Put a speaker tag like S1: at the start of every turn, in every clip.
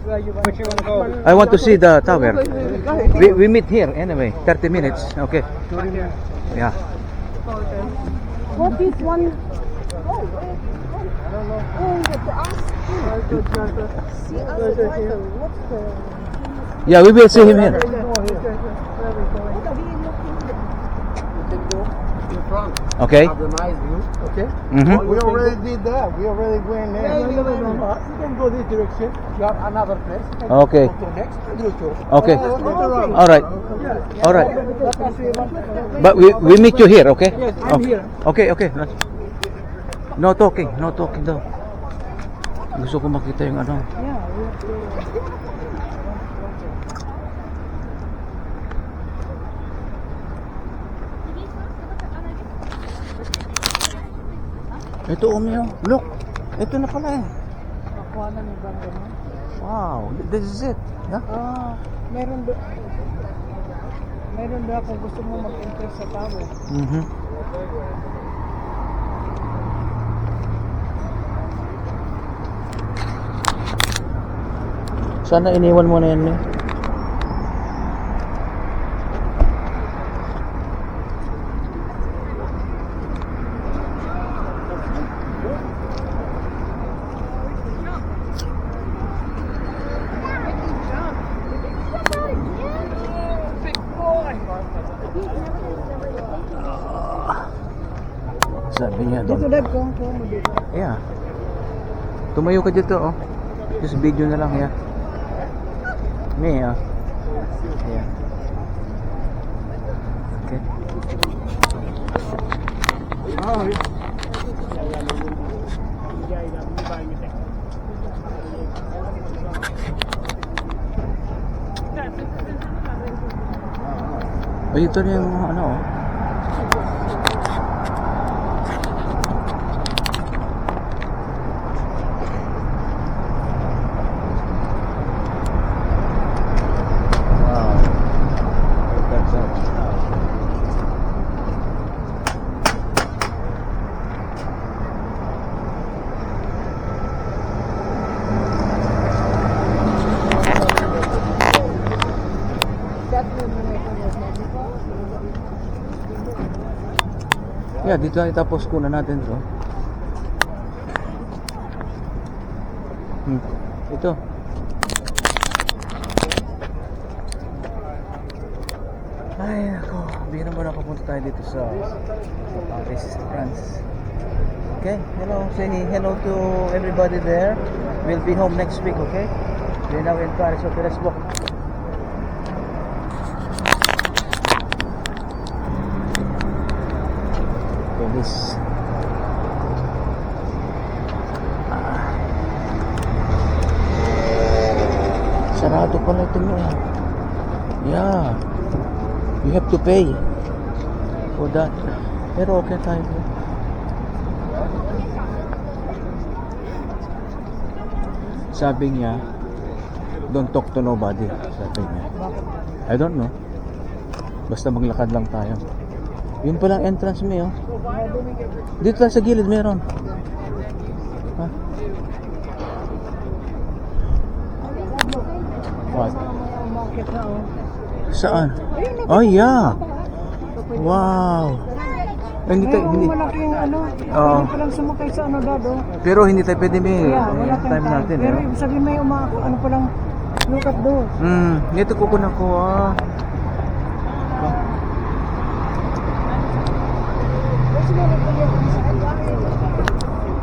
S1: Which you want to go?
S2: I want to see the tower. We meet here anyway. 30 minutes. Okay. Yeah.
S3: What is one? Oh, to ask. See us driver. What's the?
S2: Yeah, we will see him here.
S3: What are we looking?
S1: In front.
S2: Okay.
S1: Have a nice view. Okay.
S2: Mm-hmm.
S1: We already did that. We already went there. No. You can go this direction. You have another place.
S2: Okay.
S1: Go to next. You too.
S2: Okay.
S1: Let's go around.
S2: All right. All right. But we meet you here, okay?
S1: Yes, I'm here.
S2: Okay, okay. No talking. No talking daw. Gusto ko makita yung ano. Ito umiyaw. Look. Ito na pala eh.
S3: Nakuha na ni Bang ganun.
S2: Wow. This is it. Yeah?
S3: Meron doon kung gusto mo mag-enter sa tower.
S2: Mm-hmm. Sana iniwan mo na yan, eh. Sabi niya doon.
S3: Dito Dad, kung mo dito.
S2: Yeah. Tumayo ka dito, oh. Just video na lang, yeah. Me, ah. Yeah. Okay. Oh, ito na yung ano, oh. Yeah, dito na itapos kuna natin to. Ito. Ay, ako. Bira mo na papunta tayo dito sa Paris, France. Okay, hello. Say hello to everybody there. We'll be home next week, okay? We're now in Paris, okay, let's walk. This sarado pala ito mo. Yeah, you have to pay for that, pero okay tayo. Sabi niya, don't talk to nobody. Sabi niya, I don't know, basta maglakad lang tayo. Yun palang entrance mo, oh. Dito lang sa gilid meron. Ha? What? Saan? Oh yeah. Wow. Hindi tayo, hindi.
S3: Malaking ano, pa lang sumakay sa ano Dado.
S2: Pero hindi tayo pwede may
S3: Wala
S2: time natin.
S3: Pero ibig sabihin may ano pa lang, look at those.
S2: Ito kukunan ko, ah.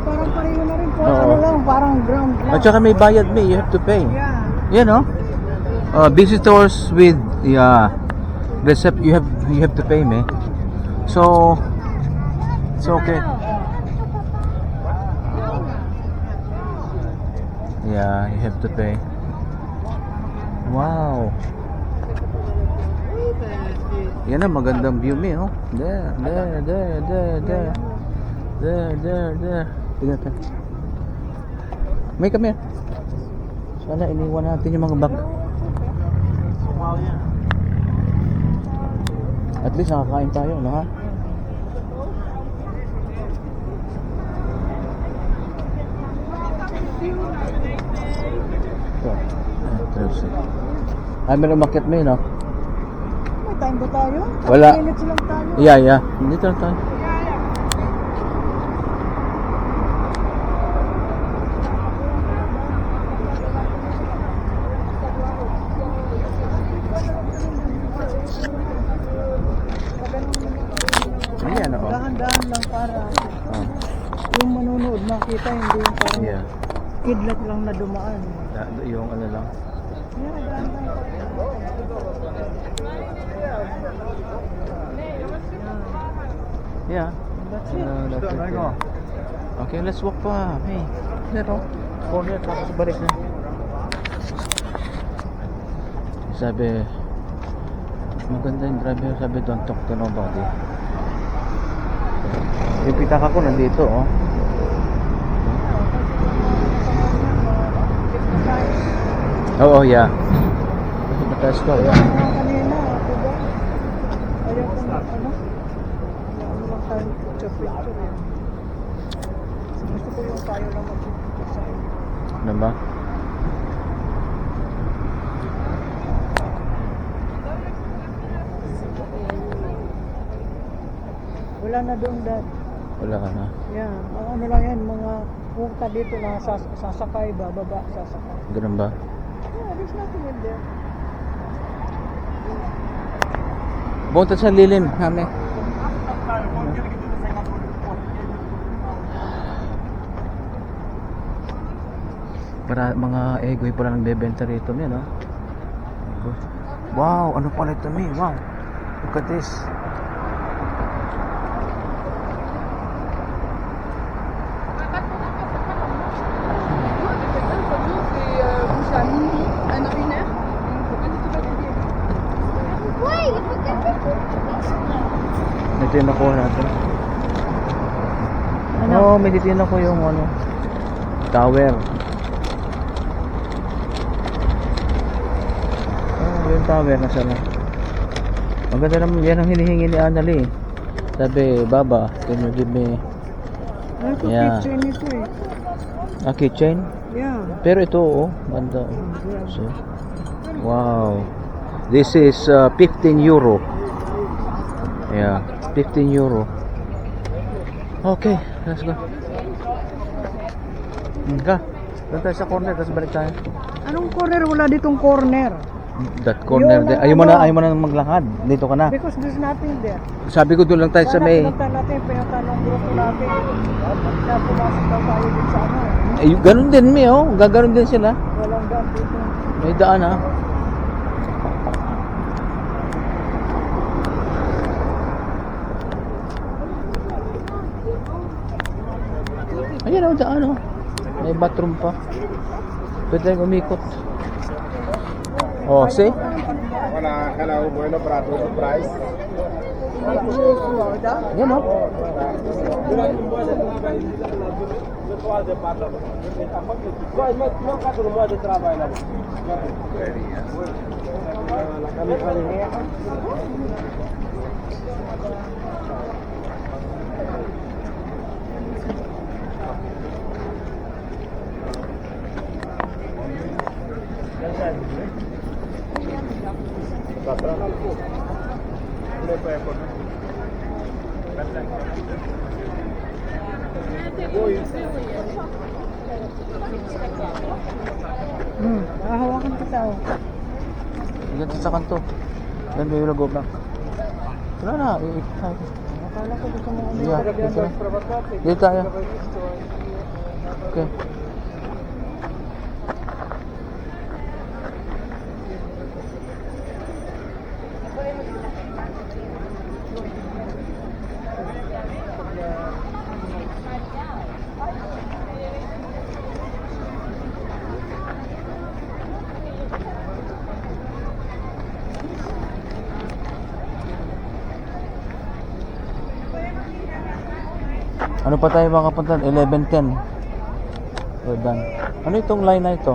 S3: Parang pareho na rin po. Ano lang, parang ground lang.
S2: At saka may bayad, may you have to pay.
S3: Yeah.
S2: Yan, oh. Visitors with recept, you have to pay, me. So it's okay. Yeah, you have to pay. Wow. Yan ang magandang view, me, oh. There. Tingnan natin. May kami. Sana iniwan natin yung mga bag. At least nakakain tayo, no, ha? Ito. Entrance. Ay, meron umakyat mo yun, no?
S3: May time ba tayo?
S2: Wala.
S3: 10 minutes lang tayo.
S2: Yeah. Dito lang tayo. Ayan, oo.
S3: Dahan-dahan lang para
S2: Oh,
S3: yung manonood makita, hindi yung parang
S2: yeah.
S3: kidlat lang na dumaan.
S2: Yung ano lang.
S3: Yeah, dahan-dahan.
S2: Yeah.
S3: That's it.
S2: That's it. Okay, let's walk pa. Hey, zero. Corner, tapos balik na. Sabi, maganda yung driver. Sabi, don't talk to nobody. Yung pitaka ko nandito, oh. Oo, yeah. Mataas ko, yeah.
S3: Kanina, diba? Ayaw ko na, ano? Ano lang tayo picture-picture yan. Gusto ko yung tayo lang mag-picture sa inyo.
S2: Ano ba?
S3: Wala na doon, Dad.
S2: Wala ka na.
S3: Yan. Ang ano lang yan, mga punta dito na sasakay, bababa, sasakay.
S2: Ganun ba?
S3: Yeah, there's nothing in there.
S2: Bunta sa lilim, hame. Para mga egoy pala nagbebenta rito, men, no? Wow, ano pala ito, men? Wow. Look at this. Ito yung nakuha natin.
S3: Ano?
S2: Oo, may titin ako yung ano, tower. Yung tower nasa na. Ang ganda naman, yan ang hinihingi ni Annalie. Sabi, Baba, can you give me
S3: Ano ito,
S2: Yeah.
S3: kitchen ito eh.
S2: a keychain?
S3: Yeah.
S2: Pero ito, oh, ganda. So, wow. This is 15 euro. Yeah, 15 euro. Okay, let's go. Ka, doon tayo sa corner, tapos balik tayo.
S3: Anong corner? Wala ditong corner.
S2: That corner
S3: Yung
S2: there.
S3: ano?
S2: Ayaw mo na maglakad. Dito ka na.
S3: Because there's nothing there.
S2: Sabi ko doon lang tayo sa
S3: Sana
S2: may...
S3: pinunta natin, pinunta ng grupo natin. Na pumasok daw tayo din sa ano.
S2: Ganun din, may oh. Gaganon din sila.
S3: Walang daan dito.
S2: May daan, ha. Ayan, oh, daan, oh. May bathroom pa. Pwede tayong umikot. Oh, see?
S1: Hello, bueno para tu surprise.
S2: Yan, oh.
S3: Hahawakan kita oh.
S2: Yan sa kanto. Yan may logo ba? Wala na, iikot tayo.
S3: Akala ko gusto mo ano.
S2: Yeah, dito na. Dito tayo. Okay. Ano pa tayo makapunta? 11:10. We're done. Ano itong line na ito?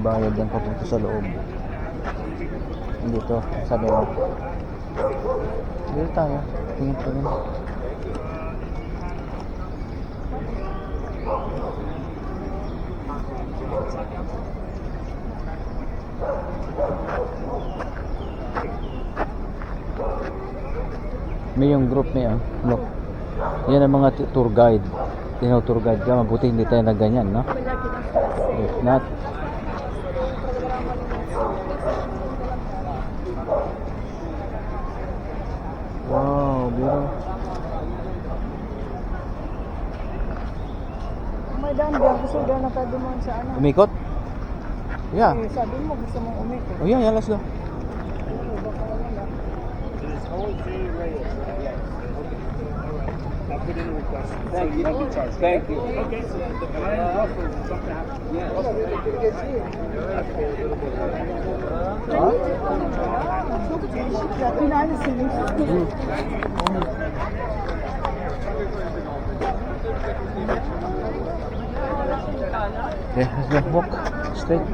S2: bayad yan papunta sa loob. Dito, sabi mo. Dito tayo. Tingin. May yung group niya. Look. Yan ang mga tour guide. Tour guide ka. Mabuti hindi tayo na ganyan, no? If not, wow, beautiful.
S3: May daan diyan, gusto dyan na tayo dumaan sa ano.
S2: Umikot? Yeah.
S3: Eh, sabi mo gusto mong umikot.
S2: Oh yeah, let's go.
S3: Pero baka wala.
S1: Thank you.
S2: Okay, let's go. Walk straight.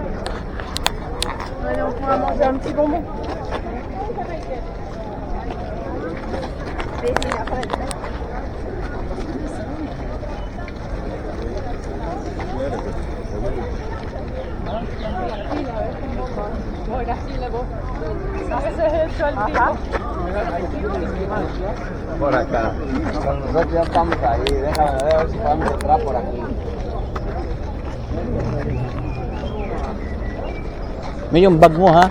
S3: Ayaw nga mo dyan, sigo mo.
S1: Por acá. Cuando nosotros ya estamos ahí, déjame ver si podemos entrar por aquí.
S2: May yung bag mo, ha?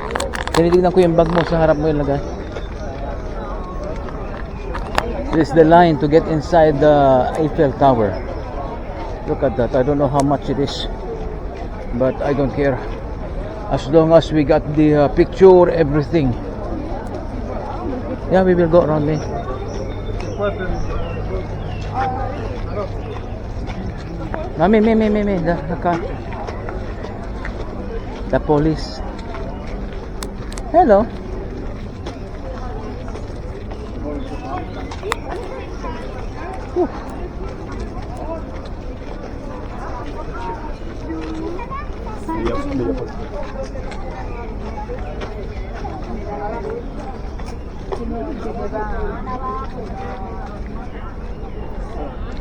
S2: Tinitignan ko yung bag mo sa harap mo yung lagay. This is the line to get inside the Eiffel Tower. Look at that. I don't know how much it is, but I don't care. As long as we got the picture, everything. Yeah, we will go around me. Mami, the car. The police. Hello. Whew.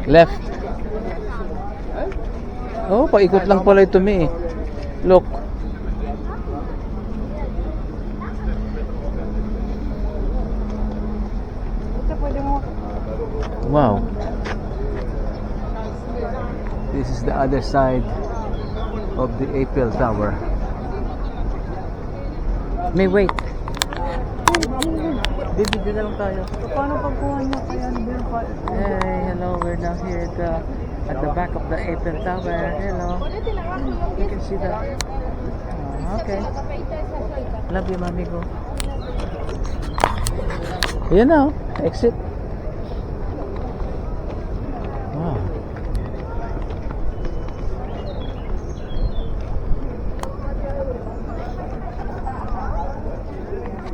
S2: Left. Oh, paikot lang pala ito, Mi. Look.
S3: Ito pwede mo.
S2: Wow. This is the other side of the Eiffel Tower. May wait. Dito na lang tayo.
S3: Paano pagkuha niya kaya din pa?
S2: Hey, hello. We're now here at the back of the Eiffel Tower. Hello. You can see that. Okay. Love you, mami ko. Ayan na, oh. Exit.